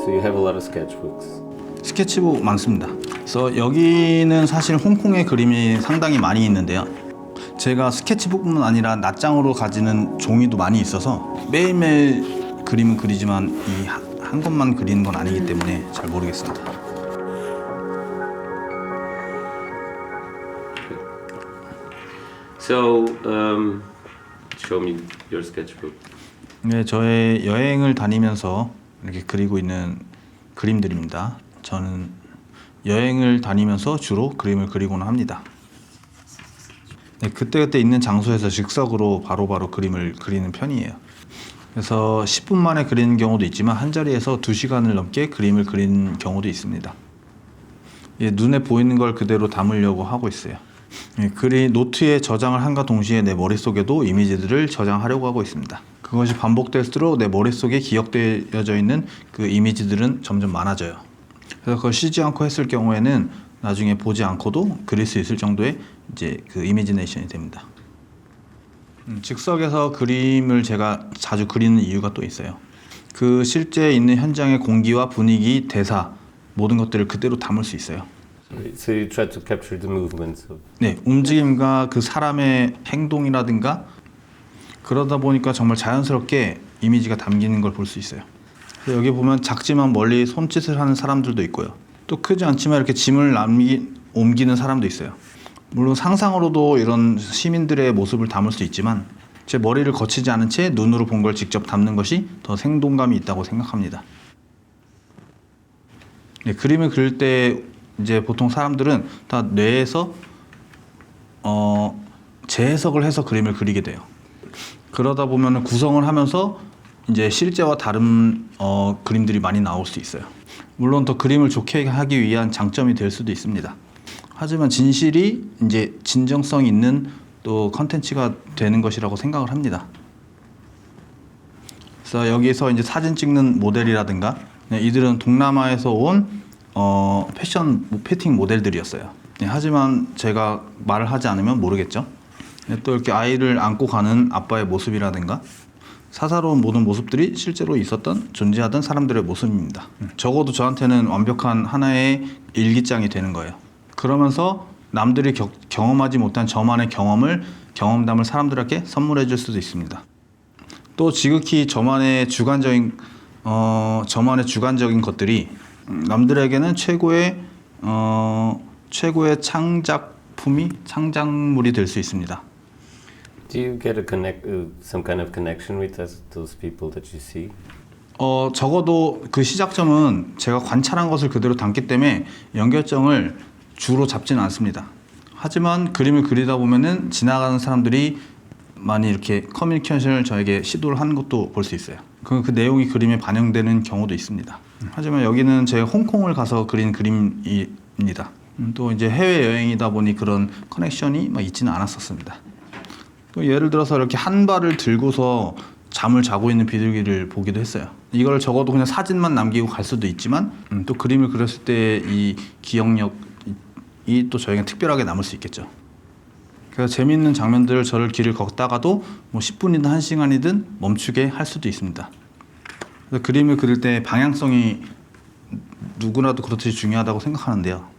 So you have a lot of sketchbooks. 스케치북 많습니다. 그래서 여기는 사실 홍콩의 그림이 상당히 많이 있는데요. 제가 스케치북뿐만 아니라 낱장으로 가지는 종이도 많이 있어서 매일매일 그림은 그리지만 이 한 것만 그리는 건 아니기 때문에 잘 모르겠습니다. So, show me your sketchbook. 네, 저의 여행을 다니면서 이렇게 그리고 있는 그림들입니다. 저는 여행을 다니면서 주로 그림을 그리곤 합니다. 네, 그때그때 있는 장소에서 즉석으로 바로바로 그림을 그리는 편이에요. 그래서 10분 만에 그리는 경우도 있지만 한 자리에서 2시간을 넘게 그림을 그리는 경우도 있습니다. 예, 눈에 보이는 걸 그대로 담으려고 하고 있어요. 예, 노트에 저장을 함과 동시에 내 머릿속에도 이미지들을 저장하려고 하고 있습니다. 그것이 반복될수록 내 머릿속에 기억되어져 있는 그 이미지들은 점점 많아져요. 그래서 그걸 쉬지 않고 했을 경우에는 나중에 보지 않고도 그릴 수 있을 정도의 이제 그 이미지네이션이 됩니다. 즉석에서 그림을 제가 자주 그리는 이유가 또 있어요. 그 실제 있는 현장의 공기와 분위기, 대사 모든 것들을 그대로 담을 수 있어요. So you try to capture the movements of. 네, 움직임과 그 사람의 행동이라든가 그러다 보니까 정말 자연스럽게 이미지가 담기는 걸 볼 수 있어요. 그래서 여기 보면 작지만 멀리 손짓을 하는 사람들도 있고요. 또 크지 않지만 이렇게 짐을 옮기는 사람도 있어요. 물론 상상으로도 이런 시민들의 모습을 담을 수 있지만 제 머리를 거치지 않은 채 눈으로 본 걸 직접 담는 것이 더 생동감이 있다고 생각합니다. 네, 그림을 그릴 때 이제 보통 사람들은 다 뇌에서 재해석을 해서 그림을 그리게 돼요. 그러다 보면 구성을 하면서 이제 실제와 다른 그림들이 많이 나올 수 있어요. 물론 더 그림을 좋게 하기 위한 장점이 될 수도 있습니다. 하지만 진실이 이제 진정성 있는 또 컨텐츠가 되는 것이라고 생각을 합니다. 그래서 여기서 이제 사진 찍는 모델이라든가 이들은 동남아에서 온 패션 피팅 모델들이었어요. 하지만 제가 말을 하지 않으면 모르겠죠. 또 이렇게 아이를 안고 가는 아빠의 모습이라든가 사사로운 모든 모습들이 실제로 존재하던 사람들의 모습입니다. 적어도 저한테는 완벽한 하나의 일기장이 되는 거예요. 그러면서 남들이 경험하지 못한 저만의 경험담을 사람들에게 선물해 줄 수도 있습니다. 또 지극히 저만의 주관적인 것들이 남들에게는 최고의 창작물이 될 수 있습니다. Do you get some kind of connection with those people that you see? 적어도 그 시작점은 제가 관찰한 것을 그대로 담기 때문에 연결점을 주로 잡지는 않습니다. 하지만 그림을 그리다 보면은 지나가는 사람들이 많이 이렇게 커뮤니케이션을 저에게 시도를 하는 것도 볼 수 있어요. 그 내용이 그림에 반영되는 경우도 있습니다. 하지만 여기는 제가 홍콩을 가서 그린 그림입니다. 또 이제 해외 여행이다 보니 그런 커넥션이 막 있지는 않았었습니다. 또 예를 들어서 이렇게 한 발을 들고서 잠을 자고 있는 비둘기를 보기도 했어요. 이걸 적어도 그냥 사진만 남기고 갈 수도 있지만 또 그림을 그렸을 때 이 기억력이 또 저에게 특별하게 남을 수 있겠죠. 그래서 재미있는 장면들을 길을 걷다가도 뭐 10분이든 1시간이든 멈추게 할 수도 있습니다. 그래서 그림을 그릴 때 방향성이 누구나도 그렇듯이 중요하다고 생각하는데요.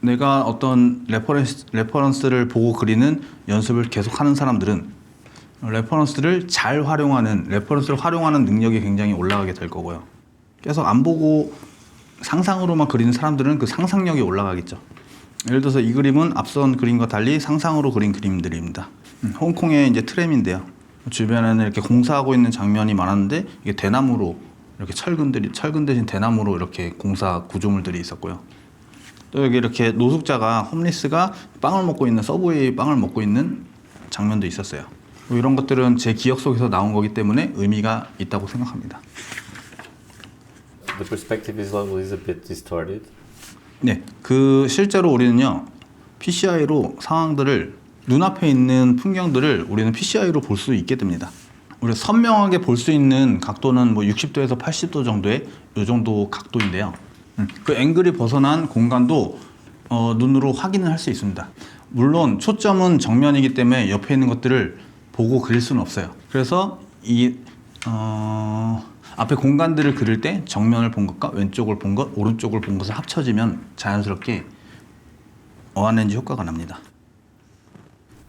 내가 어떤 레퍼런스를 보고 그리는 연습을 계속하는 사람들은 레퍼런스를 활용하는 능력이 굉장히 올라가게 될 거고요. 계속 안 보고 상상으로만 그리는 사람들은 그 상상력이 올라가겠죠. 예를 들어서 이 그림은 앞선 그림과 달리 상상으로 그린 그림들입니다. 홍콩의 이제 트램인데요. 주변에는 이렇게 공사하고 있는 장면이 많았는데 이게 대나무로 이렇게 철근 대신 대나무로 이렇게 공사 구조물들이 있었고요. 또 여기 이렇게 노숙자가 홈리스가 서브웨이 빵을 먹고 있는 장면도 있었어요. 이런 것들은 제 기억 속에서 나온 거기 때문에 의미가 있다고 생각합니다. The perspective is always a bit distorted. 네, 실제로 우리는요 PCI로 상황들을 눈앞에 있는 풍경들을 우리는 PCI로 볼 수 있게 됩니다. 우리가 선명하게 볼 수 있는 각도는 뭐 60도에서 80도 정도의 이 정도 각도인데요. 그 앵글이 벗어난 공간도 눈으로 확인을 할 수 있습니다. 물론 초점은 정면이기 때문에 옆에 있는 것들을 보고 그릴 수는 없어요. 그래서 앞에 공간들을 그릴 때 정면을 본 것과 왼쪽을 본 것, 오른쪽을 본 것을 합쳐지면 자연스럽게 어안렌지 효과가 납니다.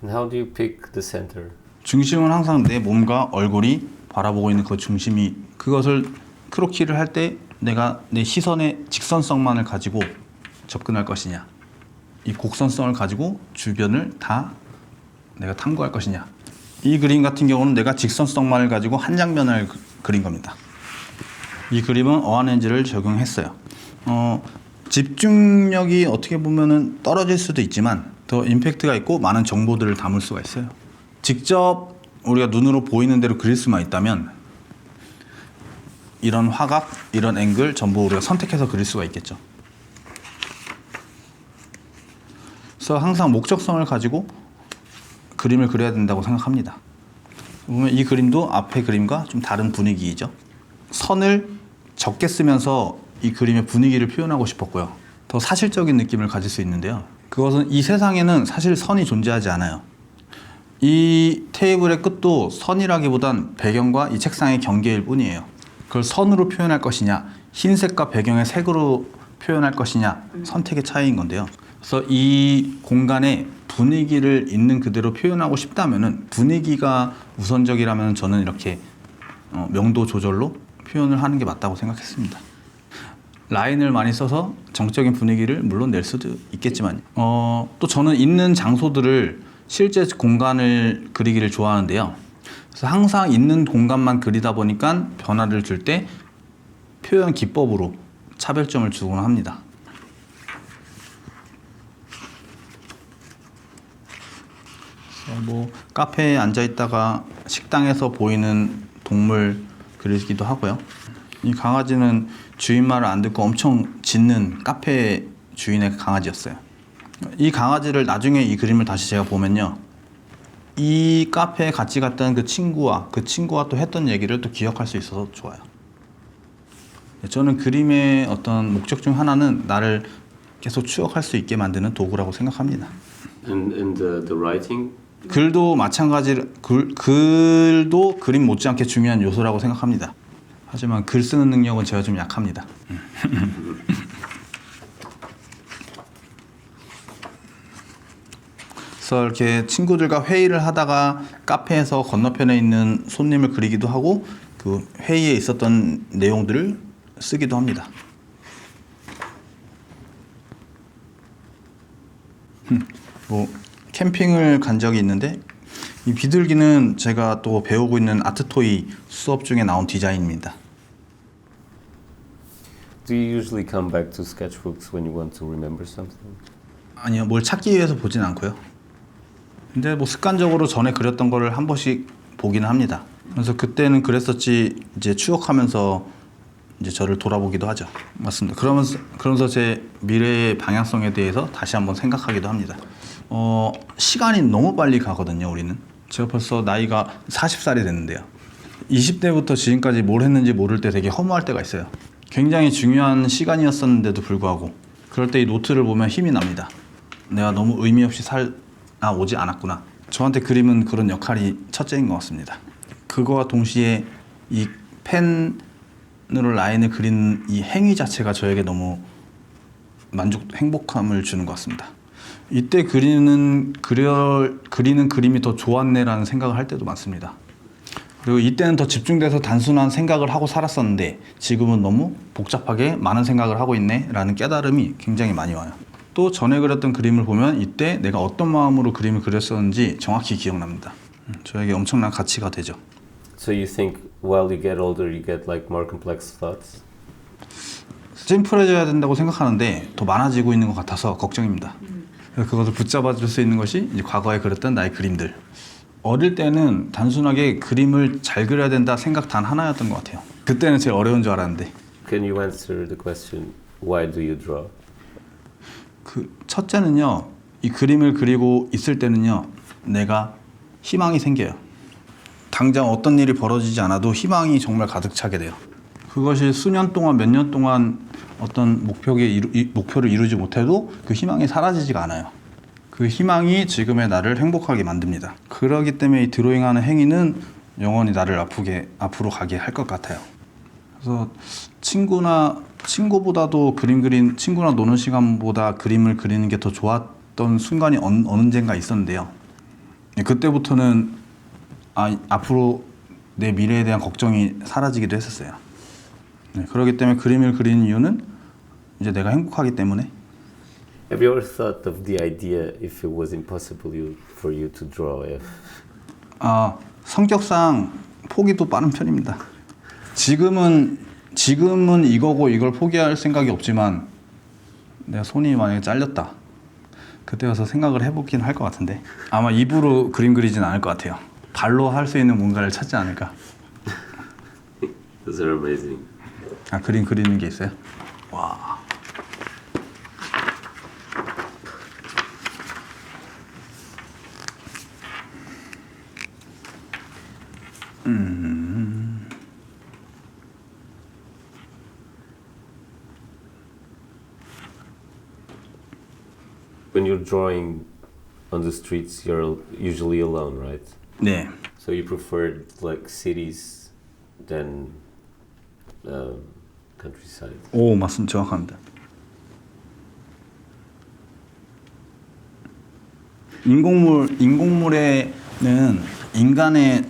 And how do you pick the center? 중심은 항상 내 몸과 얼굴이 바라보고 있는 그 중심이, 그것을 크로키를 할 때 내가 내 시선의 직선성만을 가지고 접근할 것이냐, 이 곡선성을 가지고 주변을 다 내가 탐구할 것이냐. 이 그림 같은 경우는 내가 직선성만을 가지고 한 장면을 그린 겁니다. 이 그림은 어안렌즈를 적용했어요. 집중력이 어떻게 보면은 떨어질 수도 있지만 더 임팩트가 있고 많은 정보들을 담을 수가 있어요. 직접 우리가 눈으로 보이는 대로 그릴 수만 있다면 이런 화각, 이런 앵글 전부 우리가 선택해서 그릴 수가 있겠죠. 그래서 항상 목적성을 가지고 그림을 그려야 된다고 생각합니다. 보면 이 그림도 앞의 그림과 좀 다른 분위기이죠. 선을 적게 쓰면서 이 그림의 분위기를 표현하고 싶었고요. 더 사실적인 느낌을 가질 수 있는데요. 그것은 이 세상에는 사실 선이 존재하지 않아요. 이 테이블의 끝도 선이라기보단 배경과 이 책상의 경계일 뿐이에요. 그걸 선으로 표현할 것이냐, 흰색과 배경의 색으로 표현할 것이냐, 선택의 차이인 건데요. 그래서 이 공간의 분위기를 있는 그대로 표현하고 싶다면은, 분위기가 우선적이라면 저는 이렇게 명도 조절로 표현을 하는 게 맞다고 생각했습니다. 라인을 많이 써서 정적인 분위기를 물론 낼 수도 있겠지만, 또 저는 있는 장소들을 실제 공간을 그리기를 좋아하는데요. 그래서 항상 있는 공간만 그리다 보니까 변화를 줄 때 표현 기법으로 차별점을 주곤 합니다. 뭐 카페에 앉아 있다가 식당에서 보이는 동물 그리기도 하고요. 이 강아지는 주인 말을 안 듣고 엄청 짖는 카페 주인의 강아지였어요. 이 강아지를 나중에 이 그림을 다시 제가 보면요, 이 카페에 같이 갔던 그 친구와 또 했던 얘기를 또 기억할 수 있어서 좋아요. 저는 그림의 어떤 목적 중 하나는 나를 계속 추억할 수 있게 만드는 도구라고 생각합니다. And the writing? 글도 마찬가지로 글도 그림 못지않게 중요한 요소라고 생각합니다. 하지만 글 쓰는 능력은 제가 좀 약합니다. 그래서 이렇게 친구들과 회의를 하다가 카페에서 건너편에 있는 손님을 그리기도 하고 그 회의에 있었던 내용들을 쓰기도 합니다. 뭐 캠핑을 간 적이 있는데 이 비둘기는 제가 또 배우고 있는 아트토이 수업 중에 나온 디자인입니다. Do you usually come back to sketchbooks when you want to remember something? 아니요, 뭘 찾기 위해서 보진 않고요. 근데 뭐 습관적으로 전에 그렸던 거를 한 번씩 보기는 합니다. 그래서 그때는 그랬었지 이제 추억하면서 이제 저를 돌아보기도 하죠. 맞습니다. 그러면서 제 미래의 방향성에 대해서 다시 한번 생각하기도 합니다. 시간이 너무 빨리 가거든요, 우리는. 제가 벌써 나이가 40살이 됐는데요. 20대부터 지금까지 뭘 했는지 모를 때 되게 허무할 때가 있어요. 굉장히 중요한 시간이었었는데도 불구하고 그럴 때 이 노트를 보면 힘이 납니다. 내가 너무 의미 없이 살아오지 않았구나. 저한테 그림은 그런 역할이 첫째인 것 같습니다. 그거와 동시에 이 펜으로 라인을 그리는 이 행위 자체가 저에게 너무 행복함을 주는 것 같습니다. 이때 그리는 그림이 더 좋았네라는 생각을 할 때도 많습니다. 그리고 이때는 더 집중돼서 단순한 생각을 하고 살았었는데 지금은 너무 복잡하게 많은 생각을 하고 있네라는 깨달음이 굉장히 많이 와요. 또 전에 그렸던 그림을 보면 이때 내가 어떤 마음으로 그림을 그렸었는지 정확히 기억납니다. 저에게 엄청난 가치가 되죠. So you think while you get older you get like more complex thoughts? 심플해져야 된다고 생각하는데 더 많아지고 있는 것 같아서 걱정입니다. 그것을 붙잡아 줄 수 있는 것이 이제 과거에 그렸던 나의 그림들. 어릴 때는 단순하게 그림을 잘 그려야 된다 생각 단 하나였던 것 같아요. 그때는 제일 어려운 줄 알았는데. Can you answer the question why do you draw? 첫째는요, 이 그림을 그리고 있을 때는요, 내가 희망이 생겨요. 당장 어떤 일이 벌어지지 않아도 희망이 정말 가득 차게 돼요. 그것이 수년 동안 몇 년 동안 어떤 목표를 이루지 못해도 그 희망이 사라지지가 않아요. 그 희망이 지금의 나를 행복하게 만듭니다. 그렇기 때문에 이 드로잉하는 행위는 영원히 나를 앞으로 가게 할 것 같아요. 그래서 친구보다도 친구랑 노는 시간보다 그림을 그리는 게 더 좋았던 순간이 언젠가 있었는데요. 그때부터는 앞으로 내 미래에 대한 걱정이 사라지기도 했었어요. 그렇기 때문에 그림을 그리는 이유는 이제 내가 행복하기 때문에. Have you ever thought of the idea if it was impossible for you to draw? If 성격상 포기도 빠른 편입니다. 지금은 이거고 이걸 포기할 생각이 없지만 내가 손이 만약에 잘렸다. 그때 가서 생각을 해보긴 할 것 같은데 아마 입으로 그림 그리진 않을 것 같아요. 발로 할 수 있는 뭔가를 찾지 않을까. Those are amazing. 그림 그리는 게 있어요? 와. When you're drawing on the streets, you're usually alone, right? 네. So you prefer like cities than countryside? 오, 맞습니다. 정확합니다. 인공물에는 인간의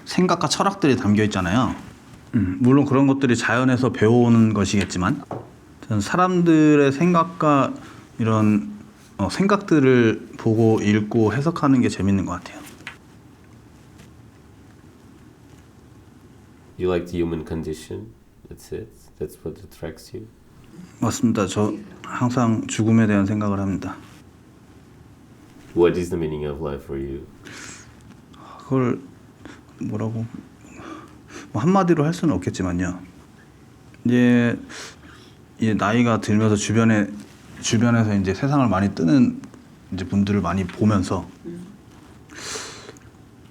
생각과 철학들이 담겨 있잖아요. 물론 그런 것들이 자연에서 배워오는 것이겠지만 저는 사람들의 생각과 이런 생각들을 보고 읽고 해석하는 게 재밌는 것 같아요. You like the human condition? That's it? That's what attracts you? 맞습니다. 저 항상 죽음에 대한 생각을 합니다. What is the meaning of life for you? 그걸 뭐라고 한마디로 할 수는 없겠지만요. 이제 나이가 들면서 주변에서 이제 세상을 많이 뜨는 이제 분들을 많이 보면서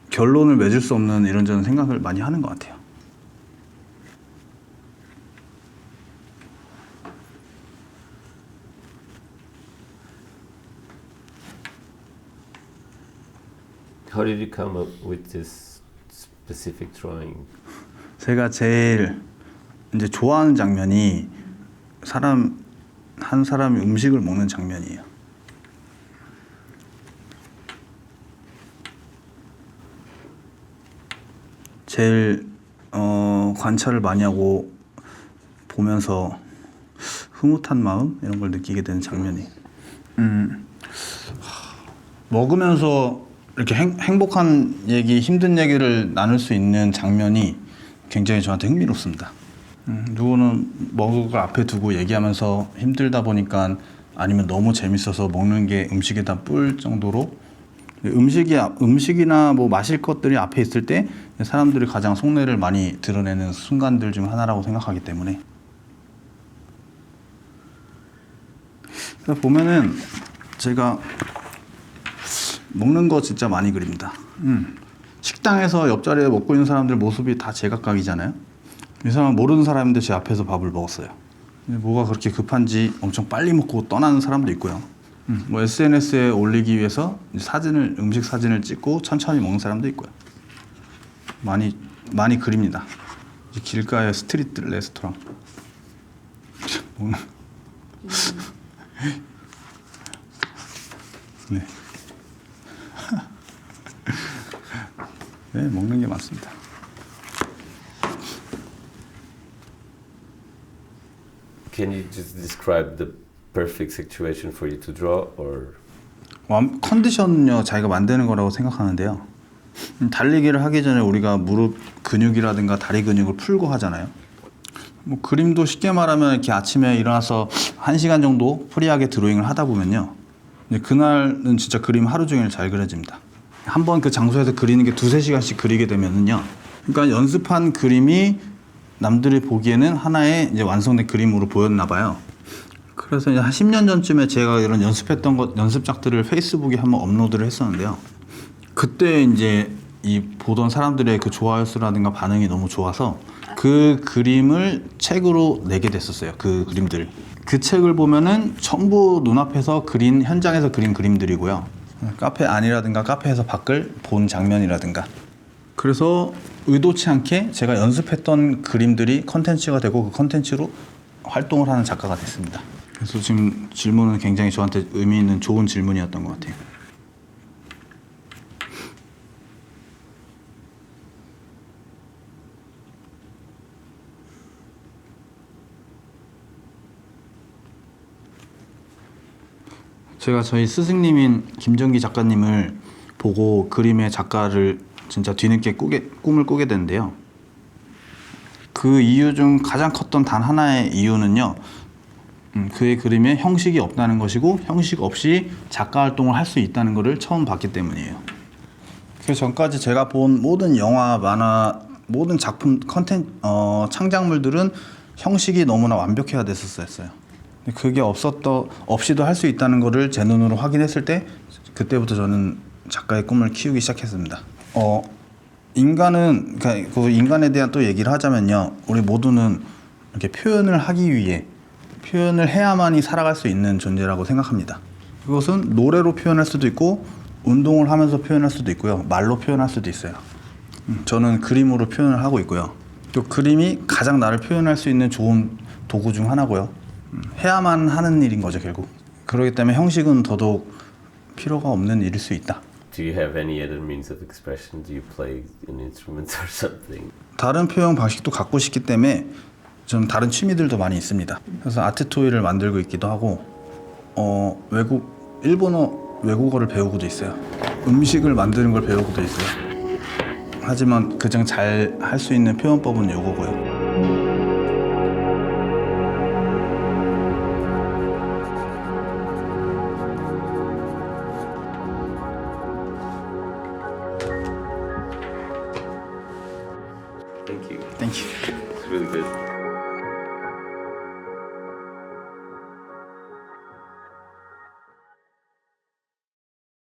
결론을 맺을 수 없는 이런저런 생각을 많이 하는 것 같아요. How did you come up with this specific drawing? 제가 제일 이제 좋아하는 장면이 한 사람이 음식을 먹는 장면이에요. 제일 관찰을 많이 하고 보면서 흐뭇한 마음 이런 걸 느끼게 되는 장면이. 먹으면서 이렇게 행복한 얘기, 힘든 얘기를 나눌 수 있는 장면이 굉장히 저한테 흥미롭습니다. 누구는 먹을 걸 앞에 두고 얘기하면서 힘들다 보니까 아니면 너무 재밌어서 먹는 게 음식에다 뿔 정도로 음식이나 뭐 마실 것들이 앞에 있을 때 사람들이 가장 속내를 많이 드러내는 순간들 중 하나라고 생각하기 때문에 보면은 제가 먹는 거 진짜 많이 그립니다. 식당에서 옆자리에 먹고 있는 사람들 모습이 다 제각각이잖아요. 이 사람은 모르는 사람인데 제 앞에서 밥을 먹었어요. 뭐가 그렇게 급한지 엄청 빨리 먹고 떠나는 사람도 있고요. 뭐 SNS에 올리기 위해서 음식 사진을 찍고 천천히 먹는 사람도 있고요. 많이 그립니다. 길가의 스트리트 레스토랑 먹는. 네. 네, 먹는 게 맞습니다. Can you just describe the perfect situation for you to draw, or? 컨디션은요 자기가 만드는 거라고 생각하는데요. 달리기를 하기 전에 우리가 무릎 근육이라든가 다리 근육을 풀고 하잖아요. 뭐 그림도 쉽게 말하면 이렇게 아침에 일어나서 1시간 정도 프리하게 드로잉을 하다 보면요. 그날은 진짜 그림 하루 종일 잘 그려집니다. 한번 그 장소에서 그리는 게 2-3시간씩 그리게 되면은요. 그러니까 연습한 그림이 남들이 보기에는 하나의 이제 완성된 그림으로 보였나 봐요. 그래서 이제 한 10년 전쯤에 제가 이런 연습작들을 페이스북에 한번 업로드를 했었는데요. 그때 이제 이 보던 사람들의 그 좋아요 수라든가 반응이 너무 좋아서 그 그림을 책으로 내게 됐었어요. 그 그림들. 그 책을 보면은 전부 눈앞에서 현장에서 그린 그림들이고요. 카페 안이라든가 카페에서 밖을 본 장면이라든가 그래서 의도치 않게 제가 연습했던 그림들이 컨텐츠가 되고 그 컨텐츠로 활동을 하는 작가가 됐습니다. 그래서 지금 질문은 굉장히 저한테 의미 있는 좋은 질문이었던 것 같아요. 제가 저희 스승님인 김정기 작가님을 보고 그림의 작가를 진짜 뒤늦게 꿈을 꾸게 됐는데요. 그 이유 중 가장 컸던 단 하나의 이유는요. 그의 그림에 형식이 없다는 것이고 형식 없이 작가 활동을 할 수 있다는 것을 처음 봤기 때문이에요. 그 전까지 제가 본 모든 영화, 만화, 모든 작품, 창작물들은 형식이 너무나 완벽해야 됐었어요. 그게 없이도 할 수 있다는 것을 제 눈으로 확인했을 때 그때부터 저는 작가의 꿈을 키우기 시작했습니다. 그러니까 그 인간에 대한 또 얘기를 하자면요, 우리 모두는 이렇게 표현을 하기 위해 표현을 해야만이 살아갈 수 있는 존재라고 생각합니다. 그것은 노래로 표현할 수도 있고 운동을 하면서 표현할 수도 있고요, 말로 표현할 수도 있어요. 저는 그림으로 표현을 하고 있고요. 또 그림이 가장 나를 표현할 수 있는 좋은 도구 중 하나고요. 해야만 하는 일인 거죠, 결국. 그렇기 때문에 형식은 더더욱 필요가 없는 일일 수 있다. Do you have any other means of expression? Do you play an instrument or something? 다른 표현 방식도 갖고 싶기 때문에 좀 다른 취미들도 많이 있습니다. 그래서 아트 토이를 만들고 있기도 하고, 일본어 외국어를 배우고도 있어요. 음식을 만드는 걸 배우고도 있어요. 하지만 가장 잘 할 수 있는 표현법은 요거고요. Thank you. Thank you. It's really good.